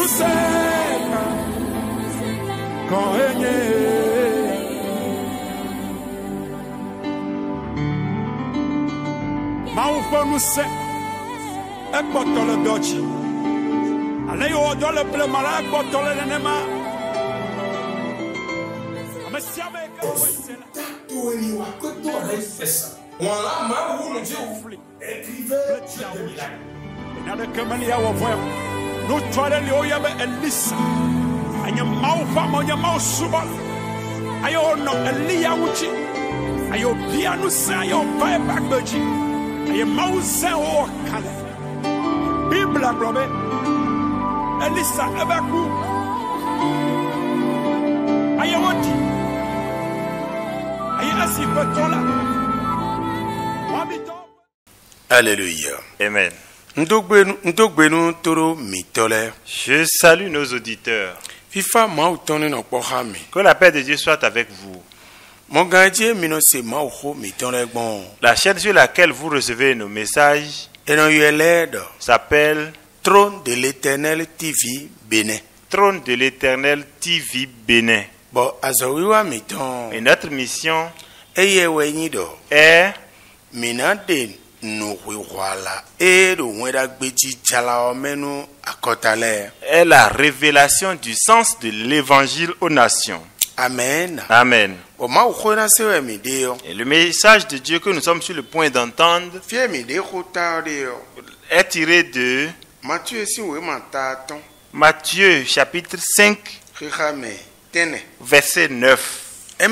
nous c'est quand Maufo nous c'est un bottle de doji. Allez au dans le bleu malade bottle de nema. Nous toilets au yabe Elisa. Anya maufa monya mausubal. Ayo no Elia uchi. Ayo bia no sa ayo pai bagbeji. Ayo mausa o kale. Bible brobe. Elisa ebaku. Ayo wati. Ayo asipetola. Alléluia. Amen. Je salue nos auditeurs. Que la paix de Dieu soit avec vous. La chaîne sur laquelle vous recevez nos messages s'appelle Trône de l'Éternel TV Bénin. Trône de l'Éternel TV Bénin. Et notre mission est la révélation du sens de l'évangile aux nations. Amen. Amen. Et le message de Dieu que nous sommes sur le point d'entendre est tiré de Matthieu chapitre 5 verset 9. Et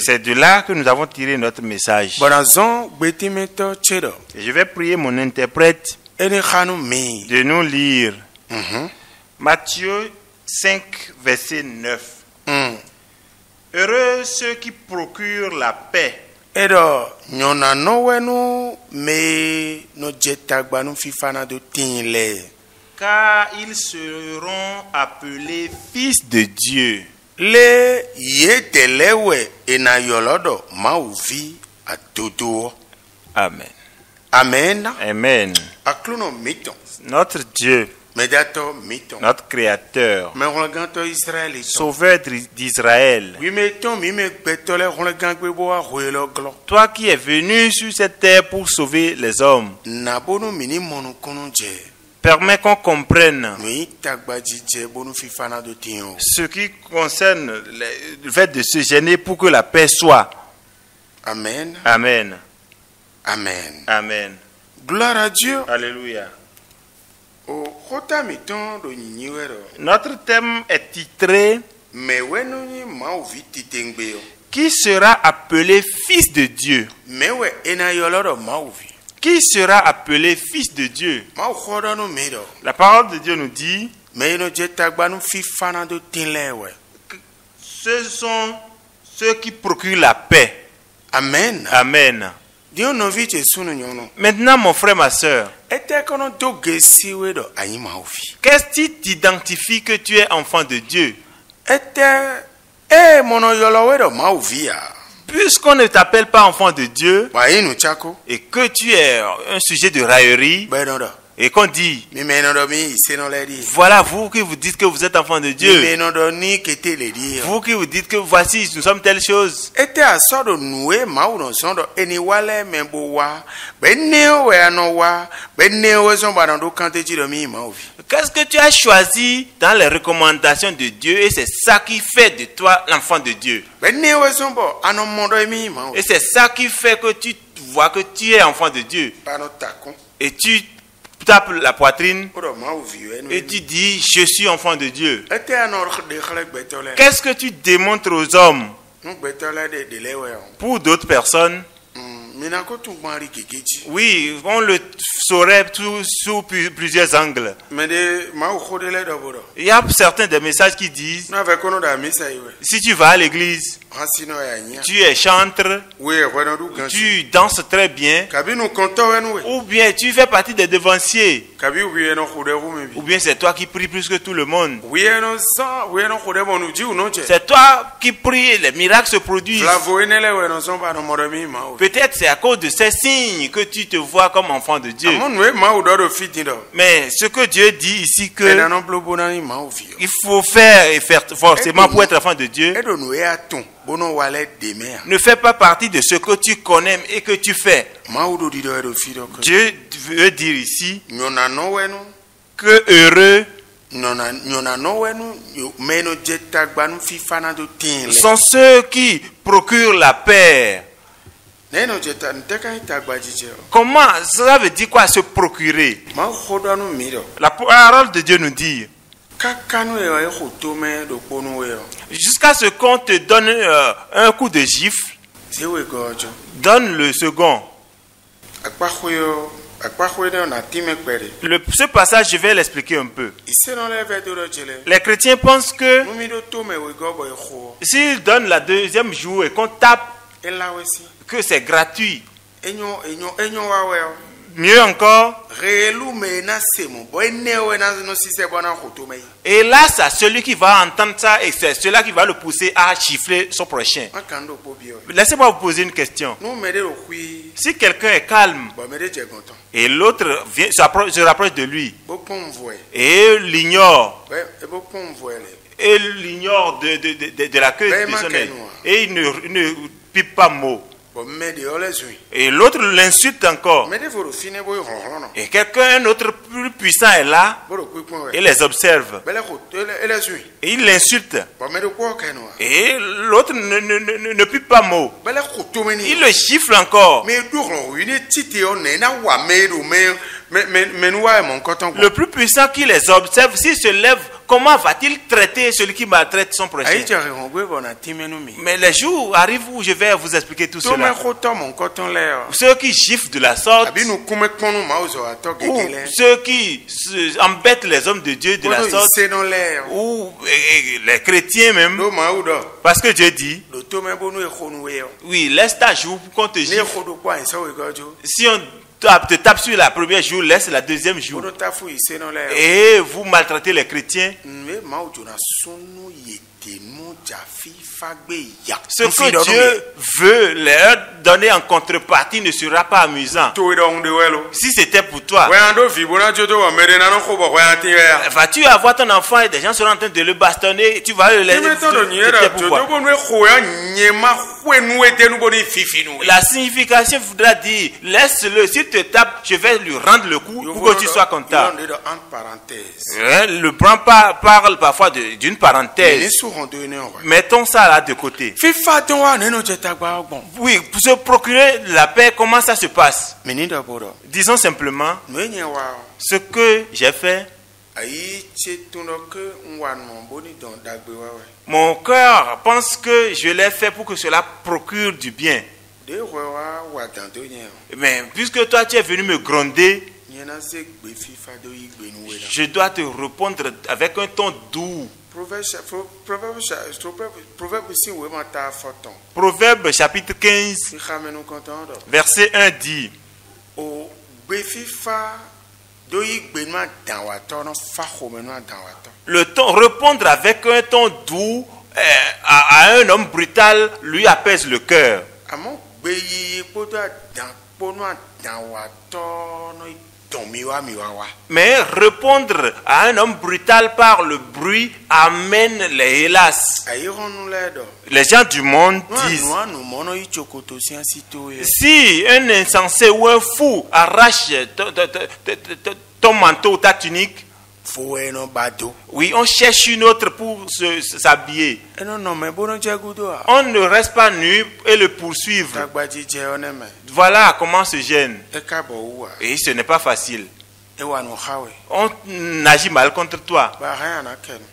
c'est de là que nous avons tiré notre message. Et je vais prier mon interprète de nous lire Matthieu 5 verset 9. Heureux ceux qui procurent la paix, car ils seront appelés fils de Dieu. Amen. Amen. Amen. Notre Dieu, notre Créateur, Sauveur d'Israël, toi qui es venu sur cette terre pour sauver les hommes, permets qu'on comprenne ce qui concerne le fait de se gêner pour que la paix soit. Amen. Amen. Amen. Amen. Gloire à Dieu. Alléluia. Notre thème est titré Qui sera appelé fils de Dieu? Qui sera appelé fils de Dieu? La parole de Dieu nous dit ce sont ceux qui procurent la paix. Amen. Amen. Maintenant, mon frère, ma soeur, qu'est-ce qui t'identifie que tu es enfant de Dieu? Puisqu'on ne t'appelle pas enfant de Dieu et que tu es un sujet de raillerie et qu'on dit voilà vous qui vous dites que vous êtes enfant de Dieu, vous qui vous dites que voici nous sommes telle chose, qu'est-ce que tu as choisi dans les recommandations de Dieu et c'est ça qui fait de toi l'enfant de Dieu, et c'est ça qui fait que tu vois que tu es enfant de Dieu et tu tapes la poitrine et tu dis je suis enfant de Dieu. Qu'est-ce que tu démontres aux hommes? Pour d'autres personnes, oui, on le saurait sous plusieurs angles. Il y a certains des messages qui disent si tu vas à l'église, tu es chantre, tu danses très bien, ou bien tu fais partie des devanciers, ou bien c'est toi qui pries plus que tout le monde, c'est toi qui pries, les miracles se produisent. Peut-être c'est à cause de ces signes que tu te vois comme enfant de Dieu. Mais ce que Dieu dit ici que il faut faire et faire forcément pour être enfant de Dieu, ne fais pas partie de ce que tu connais et que tu fais. Dieu veut dire ici que heureux sont ceux qui procurent la paix. Comment cela veut dire quoi, se procurer? La parole de Dieu nous dit jusqu'à ce qu'on te donne un coup de gifle, donne le second. Ce passage, je vais l'expliquer un peu. Les chrétiens pensent que s'ils donnent la deuxième jour et qu'on tape, que c'est gratuit. Mieux encore, et là, c'est celui qui va entendre ça et c'est celui qui va le pousser à chiffrer son prochain. Laissez-moi vous poser une question. Si quelqu'un est calme et l'autre se rapproche de lui et l'ignore, de la queue personnelle, et il ne pipe pas mot, et l'autre l'insulte encore, et un autre plus puissant est là et les observe et il l'insulte, et l'autre ne pipe pas mot, il le gifle encore. Le plus puissant qui les observe, s'il se lève, comment va-t-il traiter celui qui maltraite son prochain? Mais les jours arrivent où je vais vous expliquer tout cela. Ceux qui giflent de la sorte, ou ceux qui embêtent les hommes de Dieu de la sorte, ou les chrétiens même, parce que Dieu dit, oui, laisse ta joue pour qu'on te gifle. Si on te tape sur la première jour, laisse la deuxième jour. Et vous maltraitez les chrétiens. Ce que Dieu veut leur donner en contrepartie ne sera pas amusant. Si c'était pour toi, vas-tu avoir ton enfant et des gens seront en train de le bastonner, tu vas le laisser. La signification voudra dire, laisse-le, s'il te tape, je vais lui rendre le coup pour que tu sois content. Le prend parle parfois d'une parenthèse. Mettons ça là de côté. Oui, pour se procurer la paix, comment ça se passe? Disons simplement, ce que j'ai fait, mon cœur pense que je l'ai fait pour que cela procure du bien. Mais puisque toi tu es venu me gronder, je dois te répondre avec un ton doux. Proverbe chapitre 15, verset 1 dit, le ton, répondre avec un ton doux à un homme brutal lui apaise le cœur. Mais répondre à un homme brutal par le bruit amène les hélas. Les gens du monde disent, si un insensé ou un fou arrache ton manteau ou ta tunique, oui, on cherche une autre pour s'habiller. On ne reste pas nu et le poursuivre. Voilà comment se gêne. Et ce n'est pas facile. On agit mal contre toi.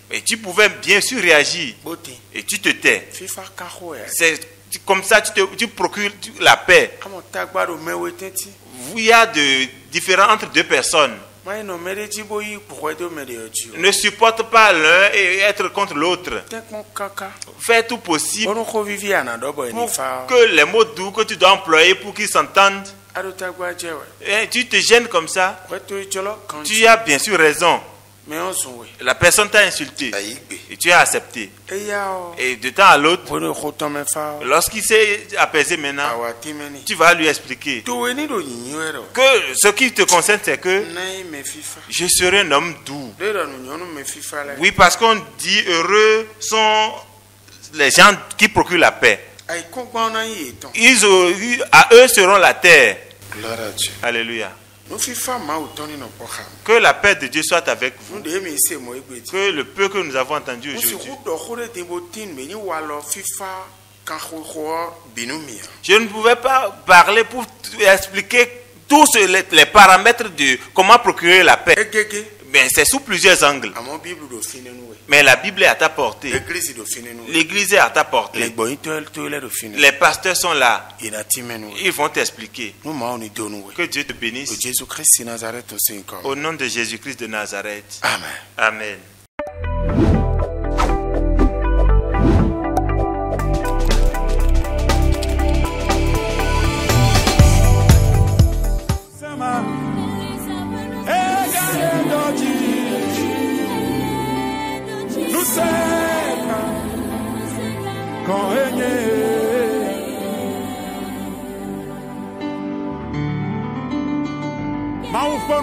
Et tu pouvais bien sûr réagir. Et tu te tais. C'est comme ça tu procures la paix. Il y a de différents entre deux personnes. Ne supporte pas l'un et être contre l'autre. Fais tout possible pour que les mots doux que tu dois employer pour qu'ils s'entendent. Et tu te gênes comme ça. Tu as bien sûr raison. La personne t'a insulté et tu as accepté. Et de temps à l'autre, lorsqu'il s'est apaisé maintenant, tu vas lui expliquer que ce qui te concerne, c'est que je serai un homme doux. Oui, parce qu'on dit heureux sont les gens qui procurent la paix. À eux seront la terre. Alléluia. Que la paix de Dieu soit avec vous. Que le peu que nous avons entendu aujourd'hui. Je ne pouvais pas parler pour expliquer tous les paramètres de comment procurer la paix. Mais c'est sous plusieurs angles. Mais la Bible est à ta portée. L'église est à ta portée. Les pasteurs sont là. Ils vont t'expliquer. Que Dieu te bénisse. Au nom de Jésus-Christ de Nazareth. Amen. Amen.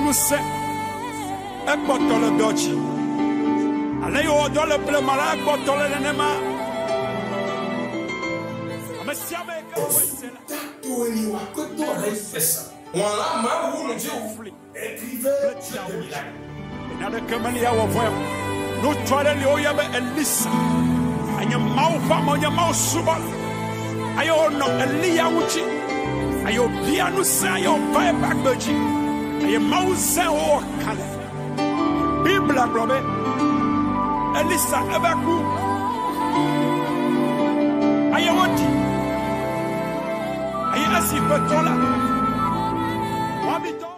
Nous c'est un bottle de doji. Allez au dans le bleu malade, bottle de nema. Nous trouvons les oya Elisa. Anya maufa monya mausubal. Ayo no Elia uchi. Ayo piano sa ayo fire back doji. Aye mausa o kale Bible blobe Elisa ebaku aye woti aye asi petola wabito